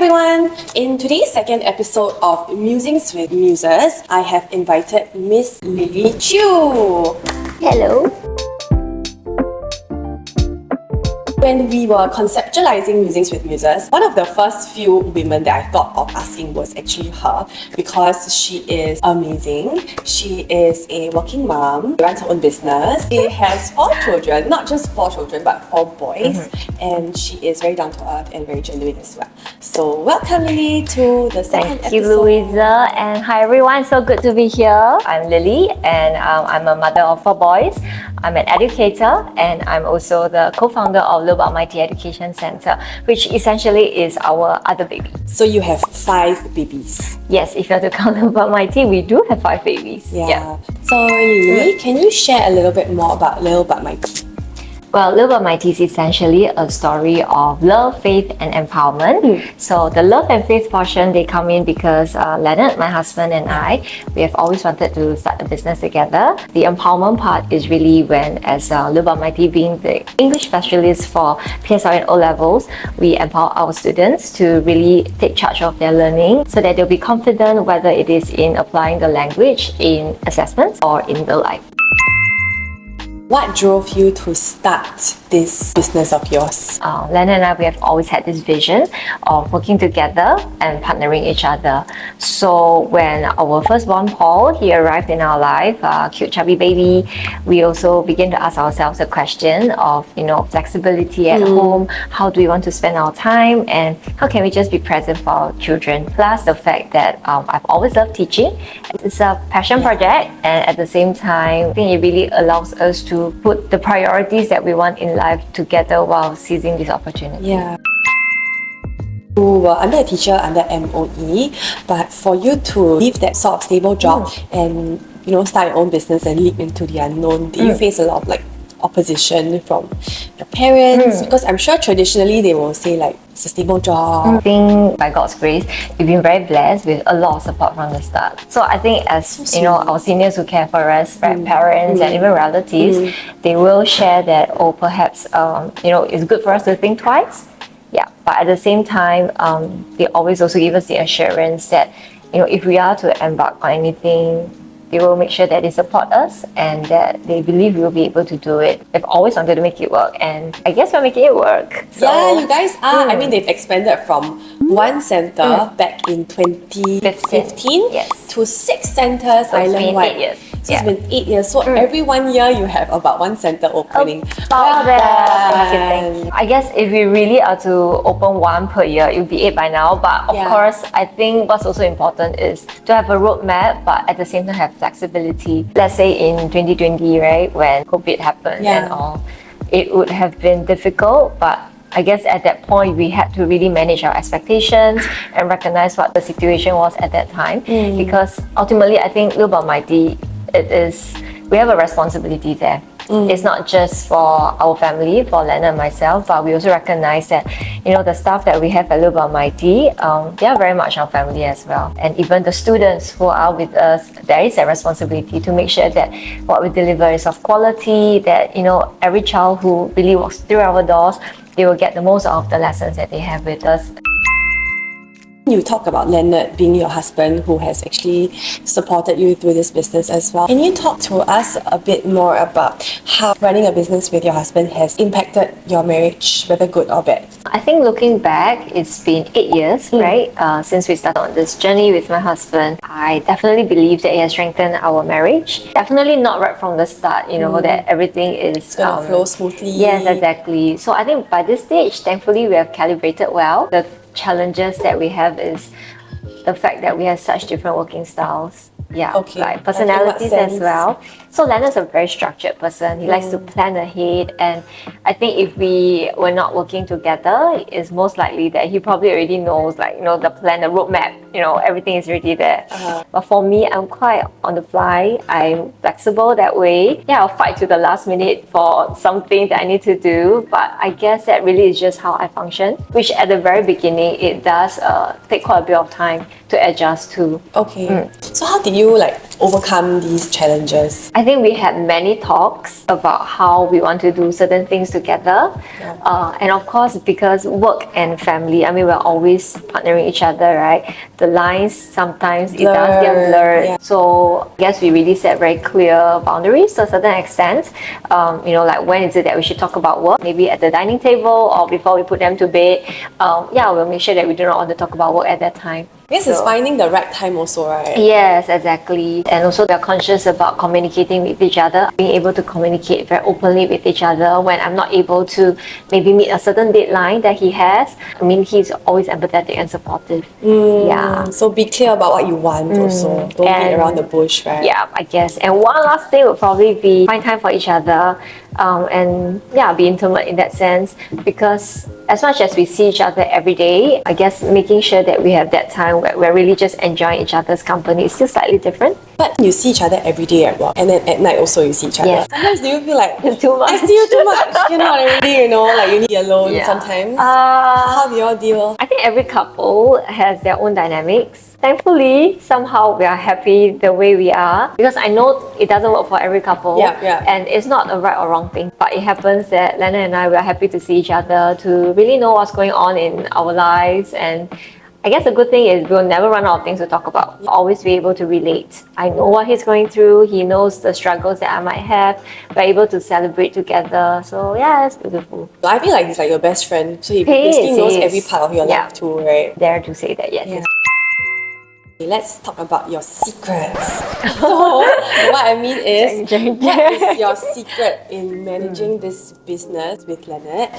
everyone! In today's second episode of Musings with Muses, I have invited Miss Lily Chew. Hello. When we were conceptualizing Musings with Muses, one of the first few women that I thought of asking was actually her, because she is amazing. She is a working mom, runs her own business. She has 4 children, not just 4 children, but 4 boys. And she is very down to earth and very genuine as well. So welcome, Lily, to the second episode. Thank you, Louisa, and hi everyone. So good to be here. I'm Lily, and I'm a mother of 4 boys. I'm an educator, and I'm also the co-founder of Little But Mighty Education Center, which essentially is our other baby. So you have 5 babies. Yes, if you have to count Little But Mighty, we do have 5 babies. Yeah. So Lily, can you share a little bit more about Little But Mighty? Well, Little But Mighty is essentially a story of love, faith, and empowerment. So the love and faith portion, they come in because Leonard, my husband, and I, we have always wanted to start a business together. The empowerment part is really when, as Little But Mighty being the English specialist for PSL and O levels, we empower our students to really take charge of their learning so that they'll be confident whether it is in applying the language in assessments or in real life. What drove you to start this business of yours? Leonard and I, we have always had this vision of working together and partnering each other. So when our firstborn Paul, he arrived in our life, cute chubby baby, we also began to ask ourselves a question of, flexibility at home. How do we want to spend our time, and how can we just be present for our children? Plus the fact that I've always loved teaching. It's a passion project, and at the same time, I think it really allows us to put the priorities that we want in life together while seizing this opportunity. Yeah. You were under a teacher under MOE, but for you to leave that sort of stable job and start your own business and leap into the unknown, did you face a lot of opposition from your parents? Because I'm sure traditionally they will say it's a stable job. I think by God's grace, we've been very blessed with a lot of support from the start. So I think as our seniors who care for us, right, parents and even relatives, they will share that, perhaps it's good for us to think twice. Yeah, but at the same time, they always also give us the assurance that if we are to embark on anything, they will make sure that they support us and that they believe we will be able to do it. They've always wanted to make it work, and I guess we're making it work. So, yeah, you guys are. I mean, they've expanded from 1 center back in 2015 to 6 centers island-wide. 8 years. So it's been 8 years. So every 1 year you have about 1 center opening. About that. Thank you. I guess if we really are to open 1 per year, it would be 8 by now. But of course, I think what's also important is to have a roadmap, but at the same time have flexibility. Let's say in 2020, right, when COVID happened and all, it would have been difficult, but I guess at that point we had to really manage our expectations and recognize what the situation was at that time. Because ultimately, I think Little But Mighty, we have a responsibility there. It's not just for our family, for Leonard and myself, but we also recognize that the staff that we have at Little But Mighty, they are very much our family as well. And even the students who are with us, there is a responsibility to make sure that what we deliver is of quality, that every child who really walks through our doors, they will get the most out of the lessons that they have with us. You talk about Leonard being your husband who has actually supported you through this business as well. Can you talk to us a bit more about how running a business with your husband has impacted your marriage, whether good or bad? I think looking back, it's been 8 years, right? Since we started on this journey with my husband. I definitely believe that it has strengthened our marriage. Definitely not right from the start, that everything is going to flow smoothly. Yes, exactly. So I think by this stage, thankfully, we have calibrated well. The challenges that we have is the fact that we have such different working styles. Yeah, like personalities as well. So Leonard's a very structured person. He likes to plan ahead, and I think if we were not working together, it's most likely that he probably already knows, the plan, the roadmap, everything is already there. But for me, I'm quite on the fly. I'm flexible that way. Yeah, I'll fight to the last minute for something that I need to do, but I guess that really is just how I function, which at the very beginning, it does take quite a bit of time to adjust to. Okay. So how did you overcome these challenges? I think we had many talks about how we want to do certain things together. And of course, because work and family, I mean, we're always partnering each other, right? The lines sometimes it does get blurred. Yeah. So I guess we really set very clear boundaries to a certain extent. Like when is it that we should talk about work? Maybe at the dining table or before we put them to bed. We'll make sure that we do not want to talk about work at that time. Yes, it's finding the right time also, right? Yes, exactly. And also we are conscious about communicating with each other, being able to communicate very openly with each other when I'm not able to maybe meet a certain deadline that he has. I mean, he's always empathetic and supportive. Yeah. So be clear about what you want also. Don't beat around the bush, right? Yeah, I guess. And one last thing would probably be find time for each other be intimate in that sense, because as much as we see each other every day, I guess making sure that we have that time where we're really just enjoying each other's company is still slightly different. But you see each other every day at work, and then at night also you see each other. Yes. Sometimes do you feel like It's too much. I see you too much? Cannot already, like you need alone sometimes. How do you all deal? I think every couple has their own dynamics. Thankfully, somehow we are happy the way we are, because I know it doesn't work for every couple. Yeah. And it's not a right or wrong thing. But it happens that Lena and I, we are happy to see each other, to really know what's going on in our lives. And I guess the good thing is we'll never run out of things to talk about. We'll always be able to relate. I know what he's going through. He knows the struggles that I might have. We're able to celebrate together. So yeah, it's beautiful. I feel like he's like your best friend. So he He basically is, knows he is. every part of your Yeah. life too, right? Dare to say that, yes. Yeah. Let's talk about your secrets. So, what I mean is, what is your secret in managing this business with Leonard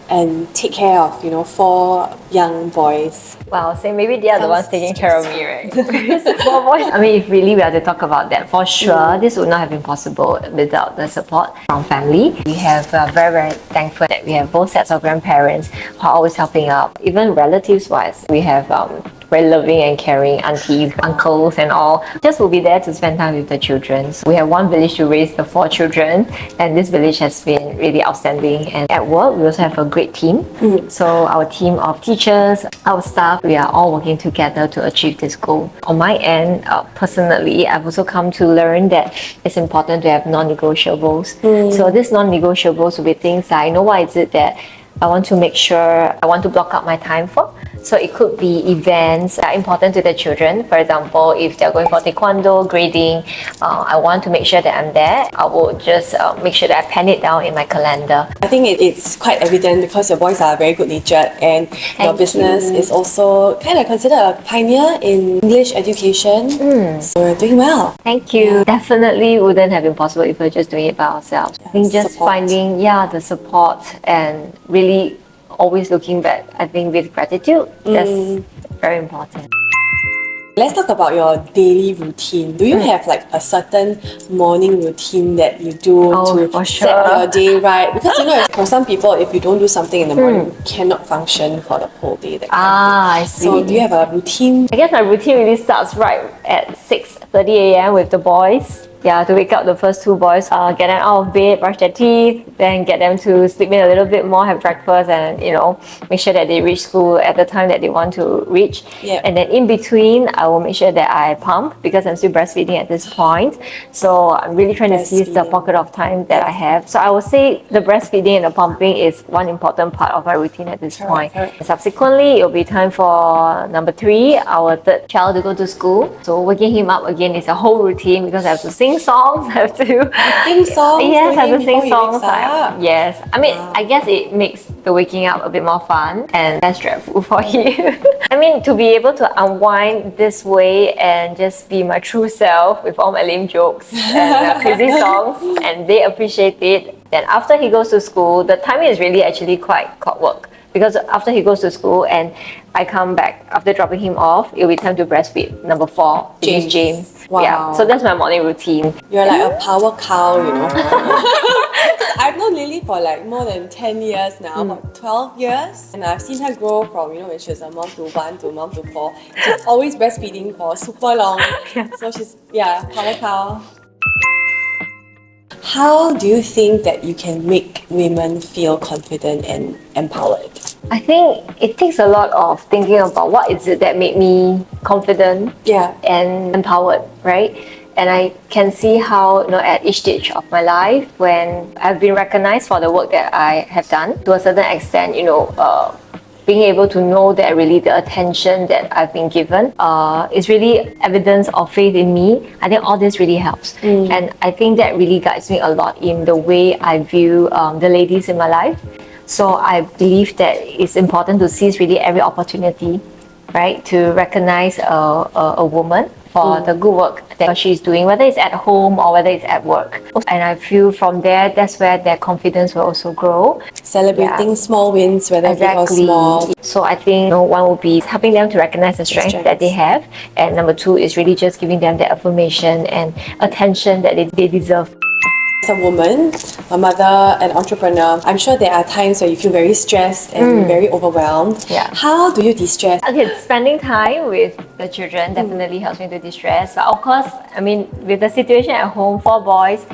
and take care of, 4 young boys? Wow, so maybe they are the ones taking care of me, right? Four boys. I mean, if really we are to talk about that, for sure, this would not have been possible without the support from family. We have very, very thankful that we have both sets of grandparents who are always helping out. Even relatives-wise, we have very loving and caring aunties, uncles and all. Just will be there to spend time with the children. So we have one village to raise the 4 children, and this village has been really outstanding. And at work, we also have a great team. So our team of teachers, our staff, we are all working together to achieve this goal. On my end, personally, I've also come to learn that it's important to have non-negotiables. So these non-negotiables will be things that I know what is it that I want to make sure I want to block out my time for. So it could be events that are important to the children. For example, if they're going for taekwondo, grading, I want to make sure that I'm there. I will just make sure that I pen it down in my calendar. I think it's quite evident because your boys are very good natured, and your business is also kind of considered a pioneer in English education. So you're doing well. Thank you. Definitely wouldn't have been possible if we were just doing it by ourselves. I think just support. finding the support and really always looking back, I think with gratitude, that's very important. Let's talk about your daily routine. Do you have like a certain morning routine that you do for to set sure. your day right? Because for some people, if you don't do something in the morning, you cannot function for the whole day. That kind of thing. I see. So do you have a routine? I guess my routine really starts right at 6:30 a.m. with the boys. To wake up the first 2 boys, get them out of bed, brush their teeth, then get them to sleep in a little bit more, have breakfast, and make sure that they reach school at the time that they want to reach. Yeah. And then in between, I will make sure that I pump because I'm still breastfeeding at this point. So I'm really trying to seize the pocket of time that I have. So I would say the breastfeeding and the pumping is one important part of my routine at this point. Correct. Subsequently, it will be time for number 3, our 3rd child, to go to school. So waking him up again is a whole routine because I have to sing songs, I have to Sing songs? Yes, I have to before sing he songs. wakes up? Yes. I mean, I guess it makes the waking up a bit more fun and less stressful for you. I mean, to be able to unwind this way and just be my true self with all my lame jokes and crazy songs, and they appreciate it. Then after he goes to school, the timing is really actually quite clockwork. Because after he goes to school and I come back after dropping him off, it'll be time to breastfeed. Number 4, which is James. Wow. Yeah, so that's my morning routine. You're like a power cow, I've known Lily for like more than 10 years now, about 12 years. And I've seen her grow from, when she was a mom to 1 to mom to 4. She's always breastfeeding for super long. So she's, power cow. How do you think that you can make women feel confident and empowered? I think it takes a lot of thinking about what is it that made me confident and empowered, right? And I can see how, at each stage of my life, when I've been recognized for the work that I have done, to a certain extent, being able to know that really the attention that I've been given is really evidence of faith in me. I think all this really helps. And I think that really guides me a lot in the way I view the ladies in my life. So I believe that it's important to seize really every opportunity, right, to recognize a woman for the good work that she's doing, whether it's at home or whether it's at work. And I feel from there, that's where their confidence will also grow. Celebrating small wins, whether big or small. So I think one would be helping them to recognize the strength that they have. And number two is really just giving them the affirmation and attention that they deserve. As a woman, a mother, an entrepreneur, I'm sure there are times where you feel very stressed and very overwhelmed. Yeah. How do you de-stress? Okay, spending time with the children definitely helps me to de-stress. But of course, I mean, with the situation at home, 4 boys,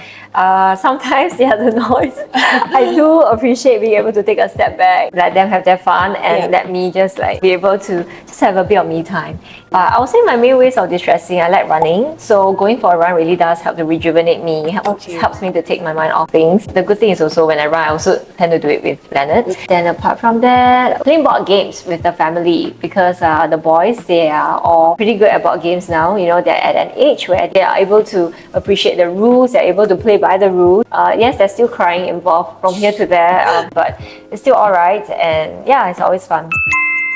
sometimes they are the noise. I do appreciate being able to take a step back, let them have their fun, and let me just be able to just have a bit of me time. But I would say my main ways of distressing, I like running. So going for a run really does help to rejuvenate me, helps me to take my mind off things. The good thing is also when I run, I also tend to do it with Leonard. Then apart from that, playing board games with the family, because the boys, they are all pretty good at board games now. They're at an age where they are able to appreciate the rules, they're able to play by the rules. Yes, there's still crying involved from here to there, but it's still alright, and yeah, it's always fun.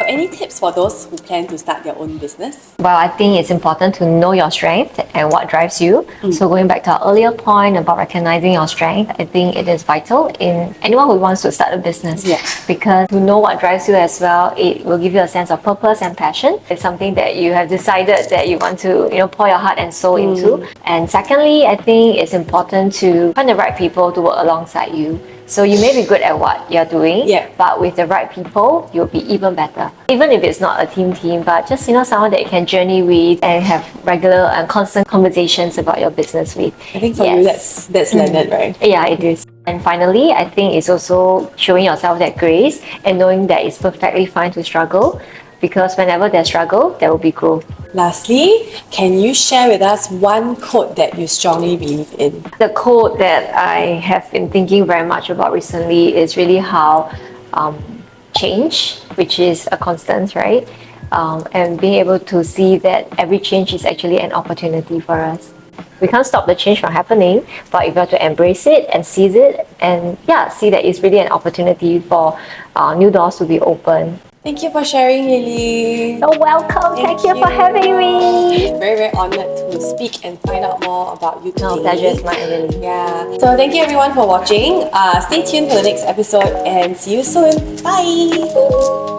Any tips for those who plan to start their own business? Well, I think it's important to know your strength and what drives you. So going back to our earlier point about recognizing your strength, I think it is vital in anyone who wants to start a business. Because to know what drives you as well, it will give you a sense of purpose and passion. It's something that you have decided that you want to, pour your heart and soul into. And secondly, I think it's important to find the right people to work alongside you. So you may be good at what you're doing, but with the right people, you'll be even better. Even if it's not a team, but just someone that you can journey with and have regular and constant conversations about your business with. I think for you, that's Leonard, right? Yeah, it is. And finally, I think it's also showing yourself that grace and knowing that it's perfectly fine to struggle, because whenever there's struggle, there will be growth. Lastly, can you share with us one quote that you strongly believe in? The quote that I have been thinking very much about recently is really how change, which is a constant, right? And being able to see that every change is actually an opportunity for us. We can't stop the change from happening, but if you have to embrace it and seize it, and see that it's really an opportunity for new doors to be open. Thank you for sharing, Lily. You're welcome. Thank you for having me. Very, very honored to speak and find out more about you today. No, pleasure is mine, really. Yeah. So thank you everyone for watching. Stay tuned for the next episode and see you soon. Bye.